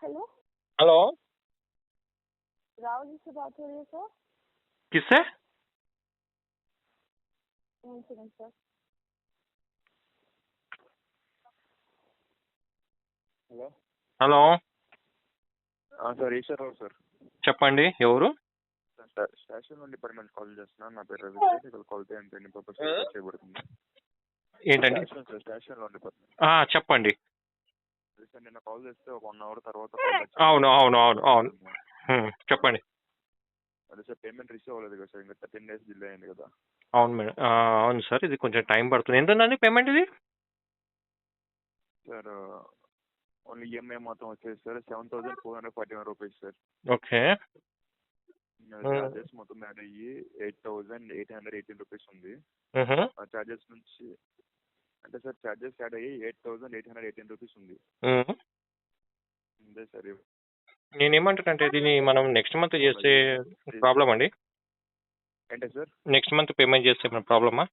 Hello, hello, Rao ji से बात हो रही है सर? किससे? एक second sir. Hello hello sir Eswararao sir చెప్పండి ఎవరు? స్టేషన్ డిపార్ట్మెంట్ కాల్ చేస్తున్నాను. నా పేరు రవి సార్. ఇక్కడ కొలత అంటే ఎన్ని పర్పస్ చేయబడుతుంది? ఏంటండి? స్టేషన్ లోన్ డిపార్ట్మెంట్ చెప్పండి. సార్ నిన్న కాల్ చేస్తే ఒక 1 hour తర్వాత అవును అవును అవును అవును చెప్పండి. అదే సార్ పేమెంట్ రిసీవ్ అవ్వలేదు కదా సార్. ఇంకా 13 days డిలే అయింది కదా. అవును మేడం, అవును సార్, ఇది కొంచెం టైం పడుతుంది. ఎంత ఉందండి పేమెంట్ ఇది? సార్ ఓన్లీ ఈఎంఐ మొత్తం వచ్చేసి sir 7,441 rupees sir. Okay. Charges మొత్తం యాడ్ అయ్యి 8,818 రూపీస్ ఉంది. ఆ చార్జెస్ నుంచి అంటే సార్ చార్జెస్ యాడ్ అయ్యి 8,818 రూపీస్ ఉంది. అంతే సార్. నేనేమంటానంటే దీన్ని మనం నెక్స్ట్ మంత్ చేస్తే ప్రాబ్లం అండి. అంటే సార్ నెక్స్ట్ మంత్ పేమెంట్ చేస్తే మన ప్రాబ్లమా?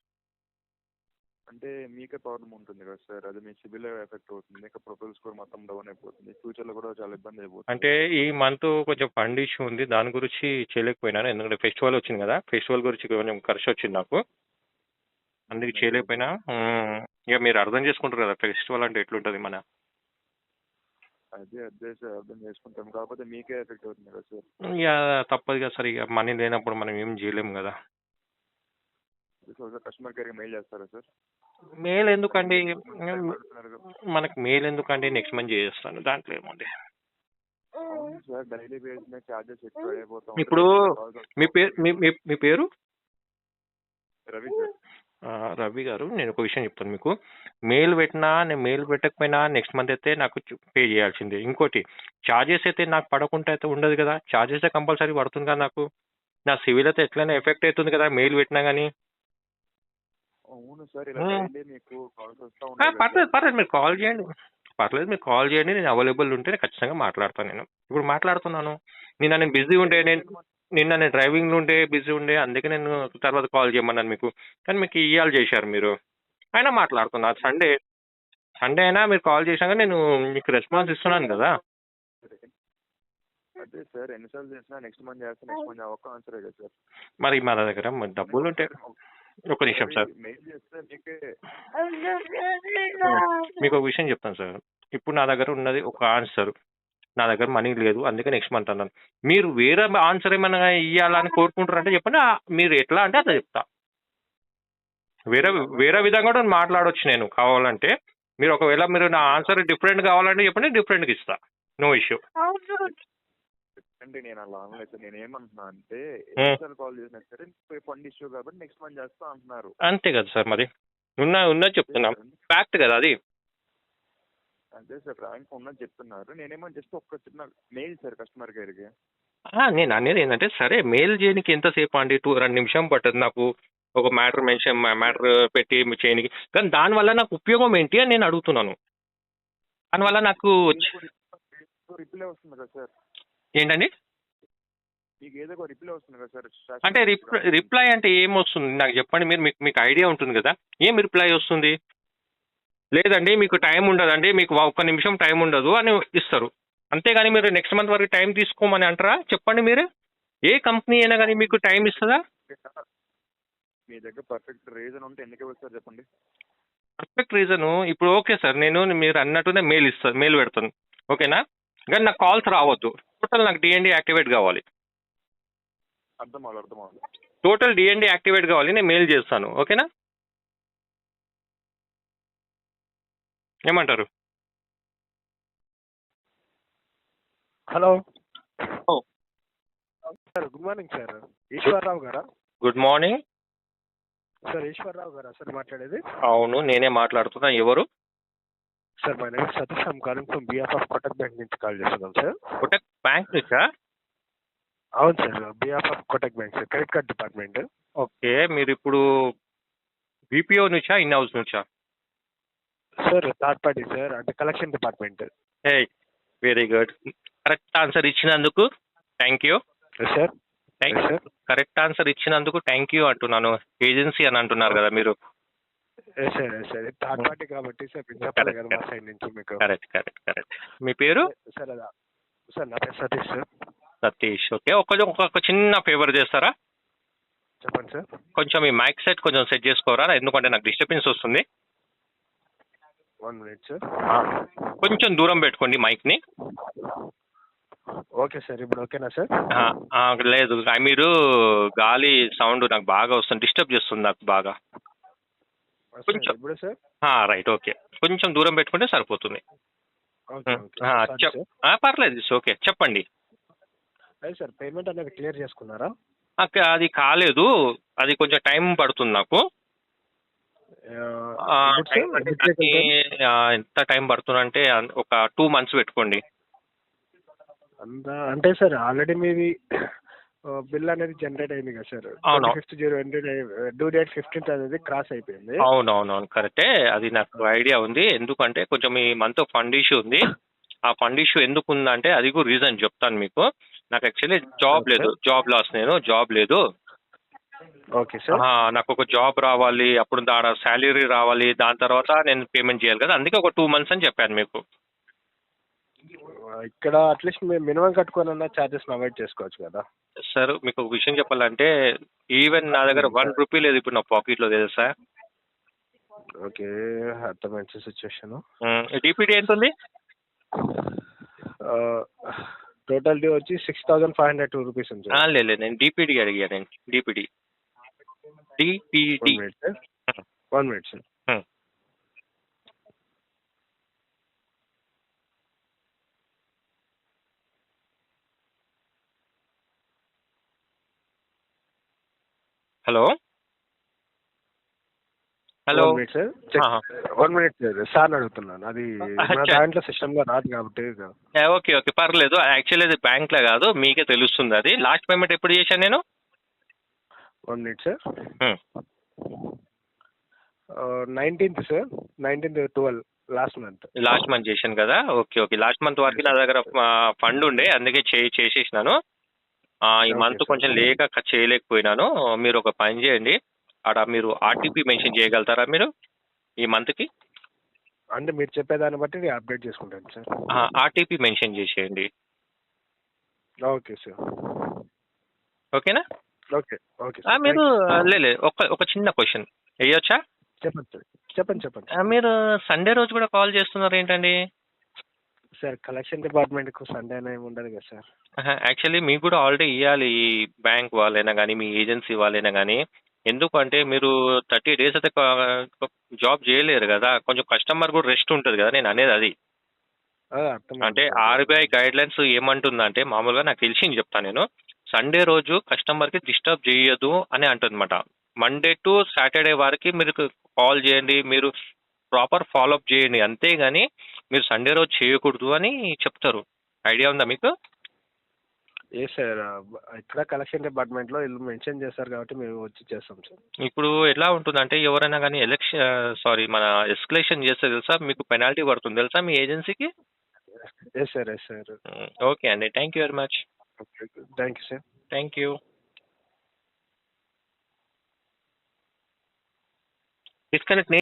అంటే మీకే ప్రాబ్లం ఉంటుంది కదా సార్. అది మీ సిబిల్ ఎఫెక్ట్ అవుతుంది. ఇంకా ప్రొఫైల్ స్కోర్ మొత్తం డౌన్ అయిపోతుంది. ఫ్యూచర్లో కూడా చాలా ఇబ్బంది అయిపోతుంది. అంటే ఈ మంత్ కొంచెం ఫండ్ ఇష్యూ ఉంది, దాని గురించి చేయలేకపోయినాను. ఎందుకంటే ఫెస్టివల్ వచ్చింది కదా, ఫెస్టివల్ గురించి కొంచెం ఖర్చు వచ్చింది నాకు, అందుకు చేయలేకపోయినా. ఇక మీరు అర్థం చేసుకుంటారు కదా, ఫెస్టివల్ అంటే ఎట్లుంటుంది మన. అదే సార్ అర్థం చేసుకుంటాం. కాకపోతే మీకే ఎఫెక్ట్ అవుతుంది కదా సార్. ఇక తప్పదు కదా సార్, ఇక మనీ లేనప్పుడు మనం ఏం చేయలేము కదా. కస్టమర్ కేర్కి మెయిల్ చేస్తారా సార్? మెయిల్ ఎందుకండి, మనకు మెయిల్ ఎందుకండి, నెక్స్ట్ మంత్ చేస్తాను, దాంట్లో ఏముంది. సార్ డైలీ బేస్ మీద చార్జెస్ ఎక్కువ అయిపోతాం. ఇప్పుడు మీ పేరు మీ పేరు? రవి సార్. రవి గారు, నేను ఒక విషయం చెప్తాను మీకు. మెయిల్ పెట్టినా, నేను మెయిల్ పెట్టకపోయినా నెక్స్ట్ మంత్ అయితే నాకు పే చేయాల్సిందే. ఇంకోటి, ఛార్జెస్ అయితే నాకు పడకుండా అయితే ఉండదు కదా, ఛార్జెస్ కంపల్సరీ పడుతుంది కదా నాకు. నా సివిల్ అయితే ఎట్లయినా ఎఫెక్ట్ అవుతుంది కదా మెయిల్ పెట్టినా కానీ. అవును సార్. ఇలా డైలీ మీకు కాల్స్ వస్తూ పర్లేదు మీరు కాల్ చేయండి, పర్లేదు మీరు కాల్ చేయండి. నేను అవైలబుల్ ఉంటే ఖచ్చితంగా మాట్లాడతాను. నేను ఇప్పుడు మాట్లాడుతున్నాను. నేను బిజీ ఉంటే నిన్న నేను డ్రైవింగ్ ఉండే బిజీ ఉండే, అందుకే నేను తర్వాత కాల్ చేయమన్నాను మీకు. కానీ మీకు ఇవాళ చేశారు మీరు, అయినా మాట్లాడుతున్నా. సండే అయినా మీరు కాల్ చేశాక నేను మీకు రెస్పాన్స్ ఇస్తున్నాను కదా. అదే సార్ ఎన్నిసార్లు చేసినా నెక్స్ట్ మంత్ చేస్తే నెక్స్ట్ మంత్ ఒక్క ఆన్సరే కదా సార్. మరి మన దగ్గర డబ్బులు ఉంటే. ఒక నిమిషం సార్, మెయిల్ చేస్తే మీకే మీకు ఒక విషయం చెప్తాను సార్. ఇప్పుడు నా దగ్గర ఉన్నది ఒక ఆన్సర్, నా దగ్గర మనీ లేదు, అందుకే నెక్స్ట్ మంత్ అన్నాను. మీరు వేరే ఆన్సర్ ఏమైనా ఇవ్వాలని కోరుకుంటారంటే చెప్పండి, మీరు ఎట్లా అంటే అట్లా చెప్తా. వేరే విధంగా కూడా మాట్లాడవచ్చు నేను కావాలంటే. మీరు ఒకవేళ మీరు నా ఆన్సర్ డిఫరెంట్ కావాలంటే చెప్పండి, డిఫరెంట్గా ఇస్తా, నో ఇష్యూ. అంటే నేను అలా అనలేదు. నేను ఏమంటున్నా అంటే కాల్ చేసినా సరే ఫండ్ ఇష్యూ కాబట్టి నెక్స్ట్ మంత్ చేస్తా అంటున్నారు. అంతే కదా సార్, మరి ఉన్నది చెప్తున్నాం, ఫ్యాక్ట్ కదా అది. అదే సార్ ర్యాంక్ ఉన్నది చెప్తున్నారు. నేనేమో జస్ట్ ఒక్క చిన్న మెయిల్ సార్ కస్టమర్ కేర్కి. నేను అనేది ఏంటంటే, సరే మెయిల్ చేయడానికి ఎంతసేపు అండి, 2 నిమిషం పట్టదు నాకు ఒక మ్యాటర్ పెట్టి చేయడానికి. కానీ దానివల్ల నాకు ఉపయోగం ఏంటి అని నేను అడుగుతున్నాను. దానివల్ల నాకు రిప్లై వస్తుంది కదా సార్. ఏంటండి? మీకు ఏదో ఒక రిప్లై వస్తుంది కదా సార్. అంటే రిప్లై అంటే ఏమొస్తుంది నాకు చెప్పండి. మీకు ఐడియా ఉంటుంది కదా, ఏం రిప్లై వస్తుంది? లేదండి మీకు టైం ఉండదండి, మీకు 1 నిమిషం టైం ఉండదు అని ఇస్తారు. అంతేగాని మీరు నెక్స్ట్ మంత్ వరకు టైం తీసుకోమని అంటారా? చెప్పండి మీరు. ఏ కంపెనీ అయినా కానీ మీకు టైం ఇస్తుందా? మీ దగ్గర పర్ఫెక్ట్ రీజన్ ఉంటే ఎందుకు ఇస్తారు చెప్పండి. పర్ఫెక్ట్ రీజను ఇప్పుడు ఓకే సార్, నేను మీరు అన్నట్టునే మెయిల్ పెడతాను, ఓకేనా? కానీ నాకు కాల్స్ రావద్దు. టోటల్ నాకు డిఎన్డి యాక్టివేట్ కావాలి. అర్థం అవ్వాలి. టోటల్ డిఎన్డి యాక్టివేట్ కావాలి, నేను మెయిల్ చేస్తాను, ఓకేనా? ఏమంటారు? Hello sir, good morning sir. Eshwararao గారా? Good morning sir. ఈశ్వరరావు గారా సార్ మాట్లాడేది? అవును, నేనే మాట్లాడుతున్నా. ఎవరు? Sir my name Satish. I'm calling from behalf of Kotak bank నుంచి కాల్ చేస్తున్నాం సార్. కోటక్ బ్యాంక్ నుంచా? అవును sir, behalf of Kotak bank sir, credit card department. Okay, మీరు ఇప్పుడు బీపీఓ నుంచా, ఇన్ హౌస్ నుంచా? సార్ థర్డ్ పార్టీ సార్, అంటే collection department. Very good. Correct answer ఇచ్చినందుకు thank you sir. Correct answer ఇచ్చినందుకు థ్యాంక్ యూ అంటున్నాను. ఏజెన్సీ అని అంటున్నారు కదా మీరు. సార్ థర్డ్ పార్టీ కాబట్టి సార్ చెప్పాలి కదా మా సైడ్ నుంచి మీకు. కరెక్ట్. మీ పేరు? సార్ అదా సార్ నా పేరు సతీష్ సార్. సతీష్, ఓకే. ఒక చిన్న ఫేవర్ చేస్తారా? చెప్పండి సార్. కొంచెం ఈ మైక్ సెట్ కొంచెం సెట్ చేసుకోరా, ఎందుకంటే నాకు డిస్టర్బెన్స్ వస్తుంది. 1 minute సార్. కొంచెం దూరం పెట్టుకోండి మైక్ని. ఓకే సార్, ఇప్పుడు ఓకేనా సార్? లేదు, మీరు గాలి సౌండ్ నాకు బాగా వస్తుంది, డిస్టర్బ్ చేస్తుంది నాకు బాగా. కొంచెం ఇప్పుడు సార్. Right, okay. కొంచెం దూరం పెట్టుకుంటే సరిపోతుంది. Okay okay sir. పర్లేదు, ఓకే, చెప్పండి. అదే సార్, పేమెంట్ అనేది క్లియర్ చేసుకున్నారా? అది కాలేదు, అది కొంచెం టైం పడుతుంది నాకు. ఎంత టైం పడుతుంది అంటే ఒక 2 months పెట్టుకోండి. అంతా అంటే సార్ ఆల్రెడీ మీది బిల్ అనేది జనరేట్ అయింది కదా సార్. అవును. 5th డ్యూ డేట్ 15th అనేది క్రాస్ అయిపోయింది. అవునవునవును, కరెక్టే. అది నాకు ఐడియా ఉంది, ఎందుకంటే కొంచెం ఈ మంత్ ఫండ్ ఇష్యూ ఉంది. ఆ ఫండ్ ఇష్యూ ఎందుకు ఉందంటే అది కూడా రీజన్ చెప్తాను మీకు. నాకు యాక్చువల్లీ జాబ్ లేదు, జాబ్ లాస్, జాబ్ లేదు. Okay sir. నాకు ఒక జాబ్ రావాలి, అప్పుడు దాని శాలరీ రావాలి, దాని తర్వాత నేను పేమెంట్ చేయాలి కదా, అందుకే ఒక 2 months అని చెప్పాను మీకు. ఇక్కడ అట్లీస్ట్ మేము మినిమం కట్టుకోవాలన్నా ఛార్జెస్ అవాయిడ్ చేసుకోవచ్చు కదా సార్. మీకు ఒక విషయం చెప్పాలంటే ఈవెన్ నా దగ్గర 1 rupee లేదు ఇప్పుడు నా పాకెట్లో, తెలుసా? ఓకే, అర్థమైంది సిచ్యువేషన్. డిపిడి ఎంత ఉంది? టోటల్ డ్యూ వచ్చి 6,502 రూపీస్ ఉంది. లేదు, నేను డిపిడి అడిగాను. నేను DPD. One minute sir. Hello hello. 1 minute sir. 1 minute sir అడుగుతున్నాను, అది నా దాంట్లో సిస్టంలో రాదు కాబట్టి. ఓకే ఓకే, పర్లేదు. యాక్చువల్లీ అది బ్యాంక్లో కాదు, మీకే తెలుస్తుంది. అది లాస్ట్ పేమెంట్ ఎప్పుడు చేశాను నేను? 1 minute sir. 19th sir, 19/12 last month చేశాను కదా. ఓకే ఓకే, లాస్ట్ మంత్ వరకు నా దగ్గర ఫండ్ ఉండే, అందుకే చేసేసినాను. ఈ మంత్ కొంచెం లేక చేయలేకపోయినాను. మీరు ఒక పని చేయండి, అక్కడ మీరు ఆర్టీపీ మెన్షన్ చేయగలుగుతారా మీరు ఈ మంత్కి? అంటే మీరు చెప్పేదాన్ని బట్టి నేను అప్డేట్ చేసుకుంటాను సార్. ఆర్టీపీ మెన్షన్ చేసేయండి. Okay sir. ఓకేనా? Okay okay. మీరు లేదు, ఒక చిన్న క్వశ్చన్ వేయొచ్చా? చెప్పండి సార్. చెప్పండి. మీరు సండే రోజు కూడా కాల్ చేస్తున్నారు ఏంటండి? సార్ కలెక్షన్ డిపార్ట్మెంట్కు సండే ఏమి ఉండదు కదా సార్. యాక్చువల్లీ మీకు కూడా ఆల్రెడీ ఇవ్వాలి, ఈ బ్యాంక్ వాళ్ళైనా కానీ మీ ఏజెన్సీ వాళ్ళైనా కానీ. ఎందుకంటే మీరు 30 days అయితే జాబ్ చేయలేరు కదా, కొంచెం కస్టమర్ కూడా రెస్ట్ ఉంటుంది కదా, నేను అనేది అది. అంటే ఆర్బీఐ గైడ్ లైన్స్ ఏమంటుందంటే, మామూలుగా నాకు తెలిసింది చెప్తాను నేను, సండే రోజు కస్టమర్కి డిస్టర్బ్ చేయొద్దు అని అంటుందన్నమాట. మండే టు సాటర్డే వరకు మీరు కాల్ చేయండి, మీరు ప్రాపర్ ఫాలోఅప్ చేయండి, అంతేగాని మీరు సండే రోజు చేయకూడదు అని చెప్తారు. ఐడియా ఉందా మీకు? ఏ సార్, ఇక్కడ కలెక్షన్ డిపార్ట్మెంట్లో వీళ్ళు మెన్షన్ చేస్తారు కాబట్టి మేము వచ్చి చేస్తాం సార్. ఇప్పుడు ఎలా ఉంటుందంటే, ఎవరైనా కానీ మన ఎస్కలేషన్ చేస్తే తెలుసా మీకు పెనాల్టీ పడుతుంది తెలుసా మీ ఏజెన్సీకి? Yes sir. ఓకే అండి, thank you very much. Thank you sir. Thank you. Disconnect